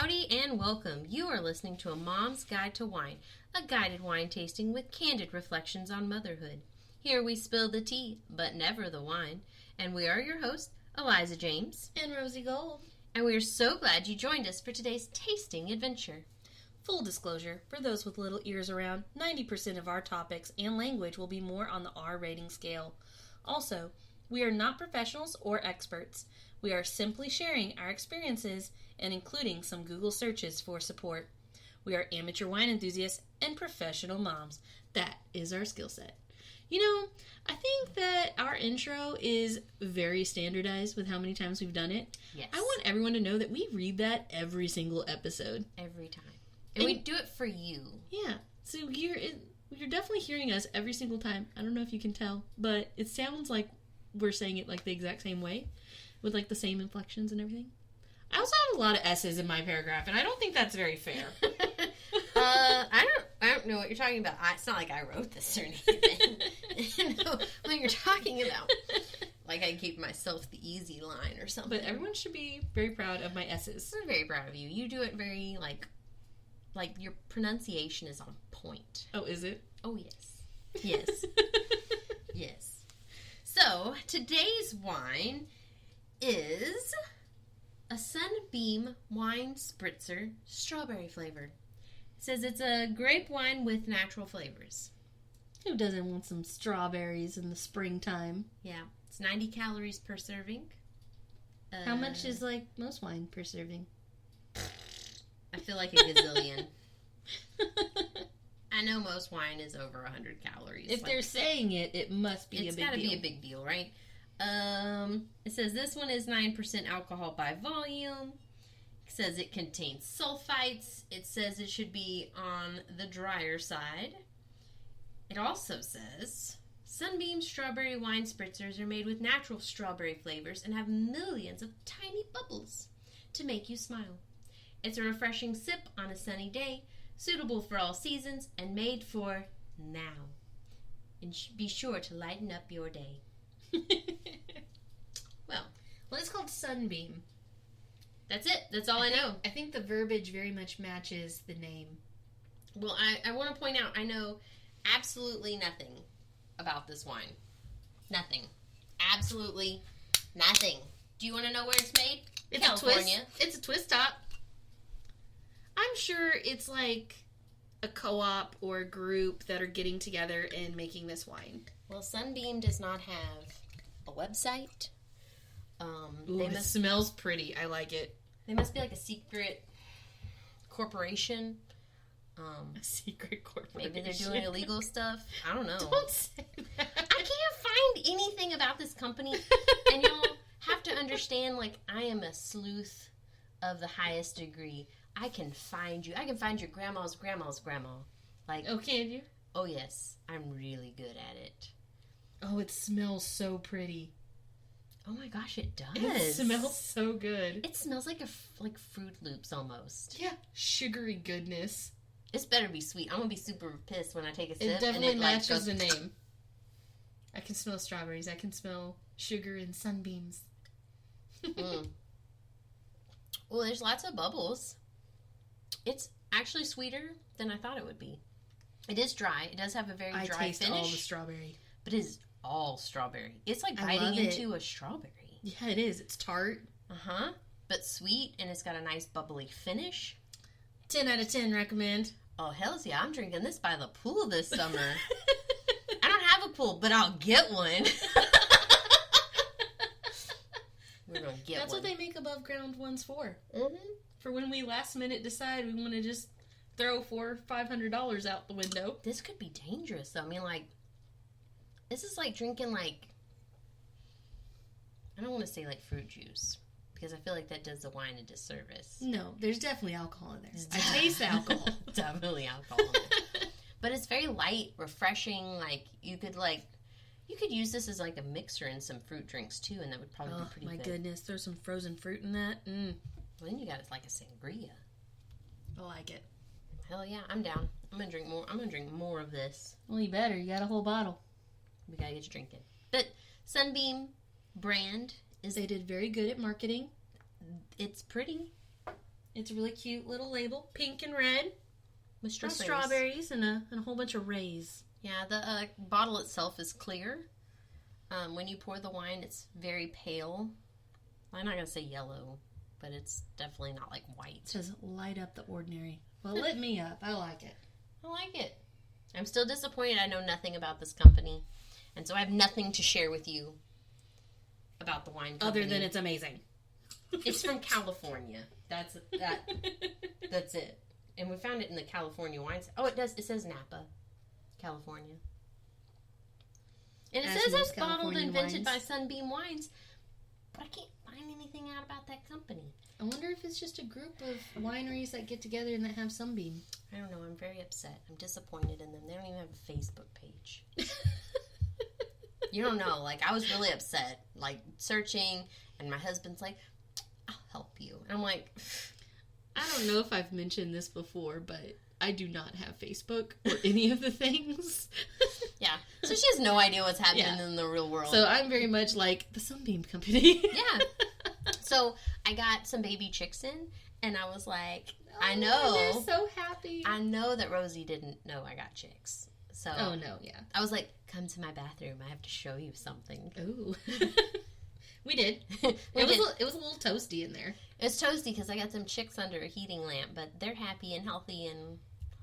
Howdy and welcome. You are listening to A Mom's Guide to Wine, a guided wine tasting with candid reflections on motherhood. Here we spill the tea, but never the wine. And we are your hosts, Eliza James and Rosie Gold. And we are so glad you joined us for today's tasting adventure. Full disclosure, for those with little ears around, 90% of our topics and language will be more on the R rating scale. Also, we are not professionals or experts. We are simply sharing our experiences and including some Google searches for support. We are amateur wine enthusiasts and professional moms. That is our skill set. You know, I think that our intro is very standardized with how many times we've done it. Yes. I want everyone to know that we read that every single episode. Every time. And we do it for you. Yeah. So you're definitely hearing us every single time. I don't know if you can tell, but it sounds like we're saying it like the exact same way with like the same inflections and everything. I also have a lot of S's in my paragraph, and I don't think that's very fair. I don't know what you're talking about. It's not like I wrote this or anything. You know what you're talking about. Like I gave myself the easy line or something. But everyone should be very proud of my S's. We're very proud of you. You do it very, like your pronunciation is on point. Oh, is it? Oh, yes. Yes. Yes. So, today's wine is a Sunbeam Wine Spritzer strawberry flavor. It says it's a grape wine with natural flavors. Who doesn't want some strawberries in the springtime? Yeah. It's 90 calories per serving. How much is, like, most wine per serving? I feel like a gazillion. I know most wine is over 100 calories. If they're saying it, it must be a big deal. It's got to be a big deal, right? It says this one is 9% alcohol by volume. It says it contains sulfites. It says it should be on the drier side. It also says Sunbeam strawberry wine spritzers are made with natural strawberry flavors and have millions of tiny bubbles to make you smile. It's a refreshing sip on a sunny day, suitable for all seasons, and made for now. And be sure to lighten up your day. Well, it's called Sunbeam. That's it. That's all I know. I think the verbiage very much matches the name. Well, I want to point out, I know absolutely nothing about this wine. Nothing. Absolutely nothing. Do you want to know where it's made? It's California. It's a twist top. I'm sure it's like a co-op or a group that are getting together and making this wine. Well, Sunbeam does not have a website. It smells pretty. I like it. They must be like a secret corporation. A secret corporation. Maybe they're doing illegal stuff. I don't know. Don't say that. I can't find anything about this company. And y'all have to understand, like, I am a sleuth of the highest degree. I can find you. I can find your grandma's grandma's grandma. Like, oh, can you? Oh, yes. I'm really good at it. Oh, it smells so pretty. Oh my gosh, it does. It smells so good. It smells like like Fruit Loops almost. Yeah, sugary goodness. This better be sweet. I'm gonna be super pissed when I take a sip. It definitely matches the name. I can smell strawberries. I can smell sugar and sunbeams. Well, there's lots of bubbles. It's actually sweeter than I thought it would be. It is dry. It does have a very dry finish. I taste all the strawberry. But it is all strawberry. It's like biting into a strawberry. Yeah, it is. It's tart. Uh-huh. But sweet, and it's got a nice bubbly finish. 10 out of 10 recommend. Oh, hell yeah. I'm drinking this by the pool this summer. I don't have a pool, but I'll get one. We're going to get That's one. what they make above ground ones for. Mm-hmm. For when we last minute decide we want to just throw $400 or $500 out the window. This could be dangerous, though. I mean, like, this is like drinking, like, I don't want to say, like, fruit juice. Because I feel like that does the wine a disservice. No, there's definitely alcohol in there. I taste alcohol. Definitely alcohol in there. But it's very light, refreshing. Like, you could use this as, like, a mixer in some fruit drinks, too. And that would probably be pretty good. Oh, my goodness. Throw some frozen fruit in that. Well, then you got, like, a sangria. I like it. Hell yeah, I'm down. I'm going to drink more. I'm going to drink more of this. Well, you better. You got a whole bottle. We got to get you drinking. But Sunbeam brand is... They did very good at marketing. It's pretty. It's a really cute little label, pink and red, with strawberries and a whole bunch of rays. Yeah, the bottle itself is clear. When you pour the wine, it's very pale. I'm not going to say yellow, but it's definitely not like white. It says light up the ordinary. Well, lit me up. I like it. I like it. I'm still disappointed I know nothing about this company. And so I have nothing to share with you about the wine company. Other than it's amazing. It's from California. That's it. And we found it in the California wines. Oh, it does. It says Napa, California. And it says it's bottled and invented by Sunbeam Wines. But I can't find anything out about that company. I wonder if it's just a group of wineries that get together and that have Sunbeam. I don't know. I'm very upset. I'm disappointed in them. They don't even have a Facebook page. You don't know. Like, I was really upset. Like, searching, and my husband's like, I'll help you. And I'm like... I don't know if I've mentioned this before, but I do not have Facebook or any of the things. Yeah. So she has no idea what's happening in the real world. So I'm very much like the Sunbeam Company. Yeah. So I got some baby chicks in, and I was like, I know. They're so happy. I know that Rosie didn't know I got chicks. So oh, no, yeah. I was like, come to my bathroom. I have to show you something. Ooh. We did. It was a little toasty in there. It's toasty because I got them chicks under a heating lamp, but they're happy and healthy, and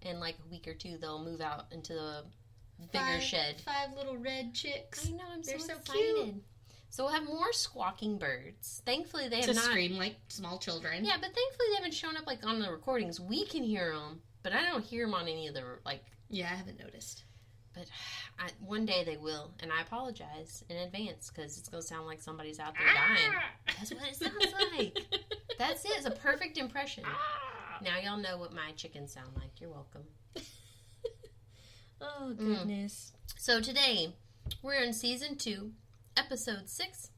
in like a week or two they'll move out into the bigger shed. 5 little red chicks. I know, they're so excited. Cute. So we'll have more squawking birds. Thankfully they have not scream like small children. Yeah, but thankfully they haven't shown up like on the recordings. We can hear them, but I don't hear them on any of the like. Yeah, I haven't noticed. But one day they will, and I apologize in advance because it's going to sound like somebody's out there dying. That's what it sounds like. That's it. It's a perfect impression. Now y'all know what my chickens sound like. You're welcome. Oh, goodness. So today, we're in Season 2, Episode 6.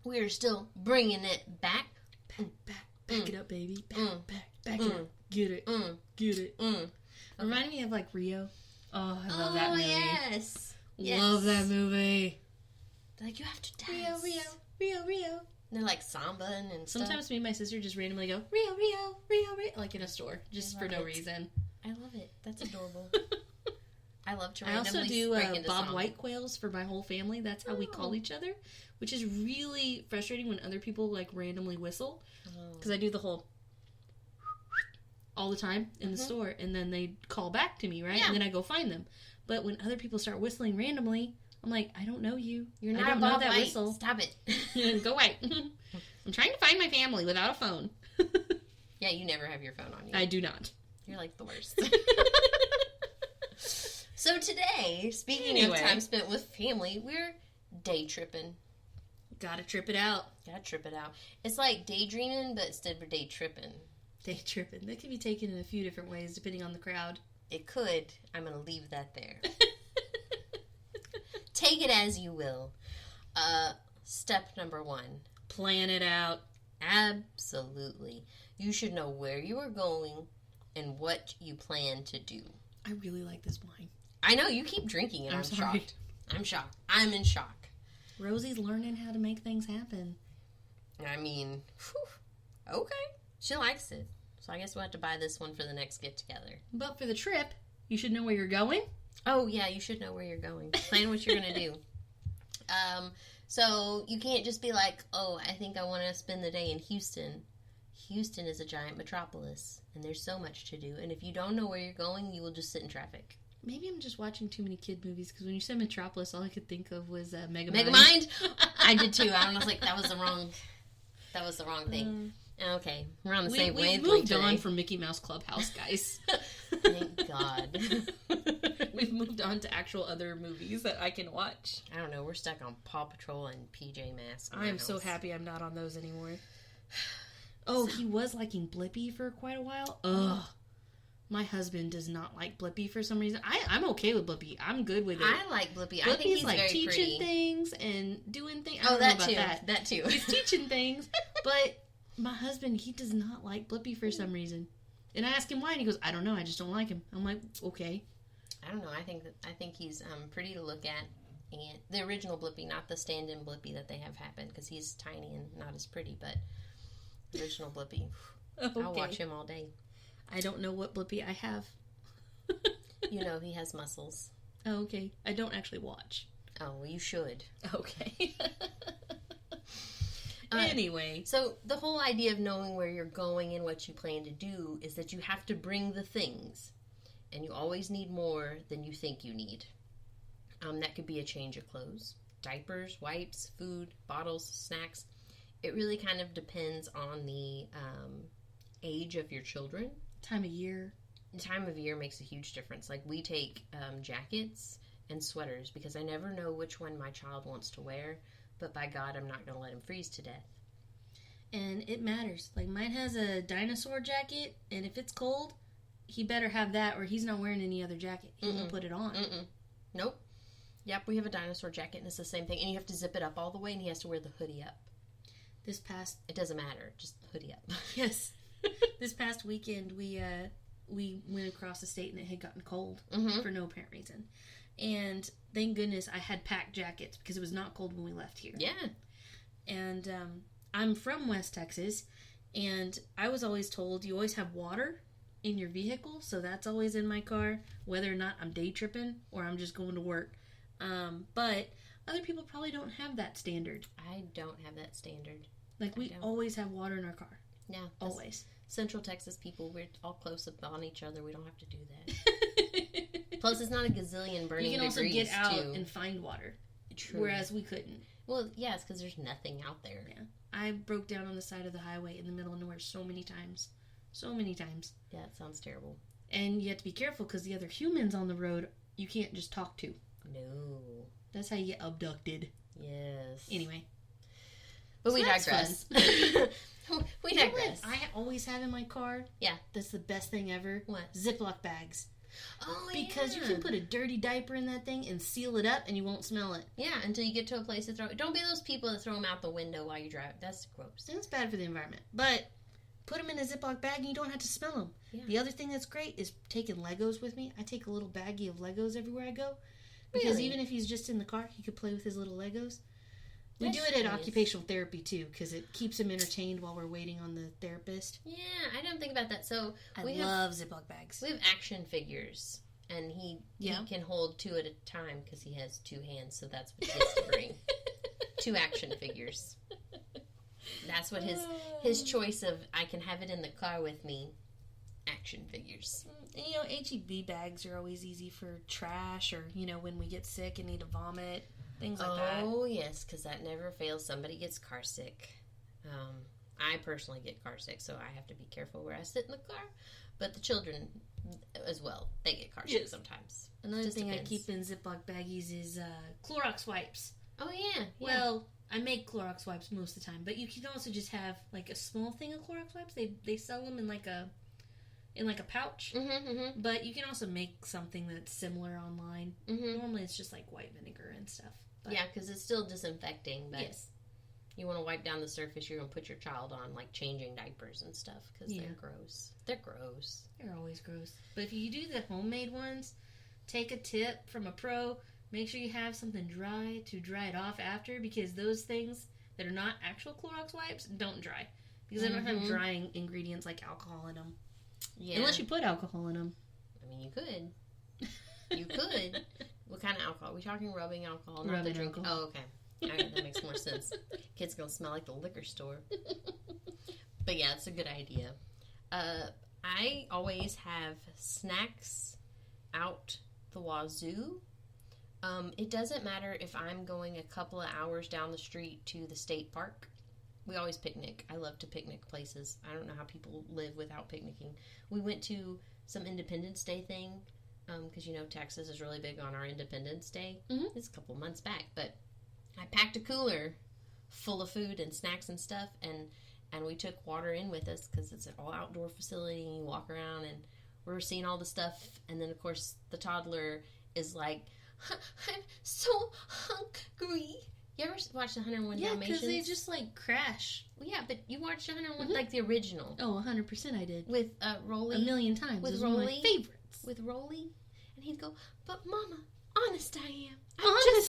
We are still bringing it back. Back it up, baby. Back it up. Get it. Get it. Reminding me of, like, Rio. Oh, I love that movie. Yes. Love that movie. They're like, you have to dance. Rio. And they're like sambaing and stuff. Sometimes me and my sister just randomly go, Rio, like in a store, just for no reason. I love it. That's adorable. I love to I also randomly do break into Bob song. White quails for my whole family. That's how we call each other, which is really frustrating when other people like randomly whistle. Because I do the whole all the time in the store, and then they call back to me, right? Yeah. And then I go find them. But when other people start whistling randomly, I'm like, I don't know you. You're not I don't Bob know that White. whistle. Stop it. Go away. I'm trying to find my family without a phone. Yeah, you never have your phone on you. I do not. You're like the worst. So today, speaking of time spent with family, we're day tripping. Gotta trip it out. It's like daydreaming, but instead of day tripping. Day tripping. That can be taken in a few different ways depending on the crowd. It could. I'm going to leave that there. Take it as you will. Step number 1. Plan it out. Absolutely. You should know where you are going and what you plan to do. I really like this wine. I know. You keep drinking it. I'm sorry. shocked. I'm shocked. I'm in shock. Rosie's learning how to make things happen. I mean, whew, okay. She likes it. So I guess we'll have to buy this one for the next get-together. But for the trip, you should know where you're going. Oh, yeah, you should know where you're going. Plan what you're going to do. So you can't just be like, oh, I think I want to spend the day in Houston. Houston is a giant metropolis, and there's so much to do. And if you don't know where you're going, you will just sit in traffic. Maybe I'm just watching too many kid movies, because when you said Metropolis, all I could think of was Megamind. Megamind? I did too. I was like, that was the wrong thing. Okay, we're on the same wavelength today. We've moved on from Mickey Mouse Clubhouse, guys. Thank God. We've moved on to actual other movies that I can watch. I don't know. We're stuck on Paw Patrol and PJ Masks. I am so happy I'm not on those anymore. Oh, he was liking Blippi for quite a while. Ugh. My husband does not like Blippi for some reason. I'm okay with Blippi. I'm good with it. I like Blippi. Blippi's I think he's like very teaching pretty. things and doing things. Oh, that too. That too. He's teaching things, but my husband, he does not like Blippi for some reason. And I ask him why, and he goes, I don't know, I just don't like him. I'm like, okay. I don't know. I think he's pretty to look at, and the original Blippi, not the stand-in Blippi that they have happened, because he's tiny and not as pretty. But the original Blippi, Okay. I'll watch him all day. I don't know what Blippi I have. You know, he has muscles. Oh, okay. I don't actually watch. Oh, well, you should. Okay. Anyway. So the whole idea of knowing where you're going and what you plan to do is that you have to bring the things. And you always need more than you think you need. That could be a change of clothes, diapers, wipes, food, bottles, snacks. It really kind of depends on the age of your children. Time of year. Time of year makes a huge difference. Like, we take jackets and sweaters because I never know which one my child wants to wear, but by God, I'm not going to let him freeze to death. And it matters. Like, mine has a dinosaur jacket, and if it's cold, he better have that or he's not wearing any other jacket. He won't put it on. Nope. Yep, we have a dinosaur jacket, and it's the same thing. And you have to zip it up all the way, and he has to wear the hoodie up. It doesn't matter. Just hoodie up. Yes. This past weekend, we went across the state, and it had gotten cold for no apparent reason. And thank goodness I had packed jackets because it was not cold when we left here. Yeah. And I'm from West Texas, and I was always told you always have water in your vehicle, so that's always in my car, whether or not I'm day tripping or I'm just going to work. But other people probably don't have that standard. I don't have that standard. Like, we always have water in our car. Yeah. Always. Central Texas people, we're all close up on each other. We don't have to do that. Plus, it's not a gazillion burning degrees, you can also get out and find water. True. Whereas we couldn't. Well, yeah, it's because there's nothing out there. Yeah. I broke down on the side of the highway in the middle of nowhere so many times. So many times. Yeah, it sounds terrible. And you have to be careful because the other humans on the road, you can't just talk to. No. That's how you get abducted. Yes. Anyway. But we digress. We digress. What I always have in my car? Yeah. That's the best thing ever. What? Ziploc bags. Oh, because you can put a dirty diaper in that thing and seal it up and you won't smell it. Yeah, until you get to a place to throw it. Don't be those people that throw them out the window while you drive. That's gross. And it's bad for the environment. But put them in a Ziploc bag and you don't have to smell them. Yeah. The other thing that's great is taking Legos with me. I take a little baggie of Legos everywhere I go. Because even if he's just in the car, he could play with his little Legos. We do it at occupational therapy, too, because it keeps him entertained while we're waiting on the therapist. Yeah, I don't think about that. So I love Ziploc bags. We have action figures, and he can hold 2 at a time because he has 2 hands, so that's what he gets to bring. 2 action figures. That's what his choice of, I can have it in the car with me, action figures. And, HEB bags are always easy for trash or, when we get sick and need to vomit. Things like that. Oh, yes, because that never fails. Somebody gets car sick. I personally get car sick, so I have to be careful where I sit in the car. But the children as well, they get car sick sometimes. Another thing I keep in Ziploc baggies is Clorox wipes. Oh, yeah. Well, I make Clorox wipes most of the time, but you can also just have like a small thing of Clorox wipes. They sell them in like a pouch. But you can also make something that's similar online. Normally it's just like white vinegar and stuff. But yeah, because it's still disinfecting, but you want to wipe down the surface you're going to put your child on, like changing diapers and stuff, because they're gross. They're gross. They're always gross. But if you do the homemade ones, take a tip from a pro, make sure you have something dry to dry it off after, because those things that are not actual Clorox wipes don't dry. Because they don't have drying ingredients like alcohol in them. Yeah. Unless you put alcohol in them. I mean, you could. You could. What kind of alcohol? Are we talking rubbing alcohol? Not Rubbing the drinking. alcohol. Oh, okay. All right, that makes more sense. Kid's going to smell like the liquor store. But yeah, it's a good idea. I always have snacks out the wazoo. It doesn't matter if I'm going a couple of hours down the street to the state park. We always picnic. I love to picnic places. I don't know how people live without picnicking. We went to some Independence Day thing, because, Texas is really big on our Independence Day. It's a couple months back, but I packed a cooler full of food and snacks and stuff, and we took water in with us, because it's an all-outdoor facility, and you walk around, and we're seeing all the stuff, and then, of course, the toddler is like, I'm so hungry. You ever watched the 101 Dalmatians? Yeah, because they just, crash. Well, yeah, but you watched 101, like the original. Oh, 100% I did. With Rolly. A million times. With it was Rolly. one of my favorites. With Rolly. And he'd go, but Mama, honest I am. I'm honest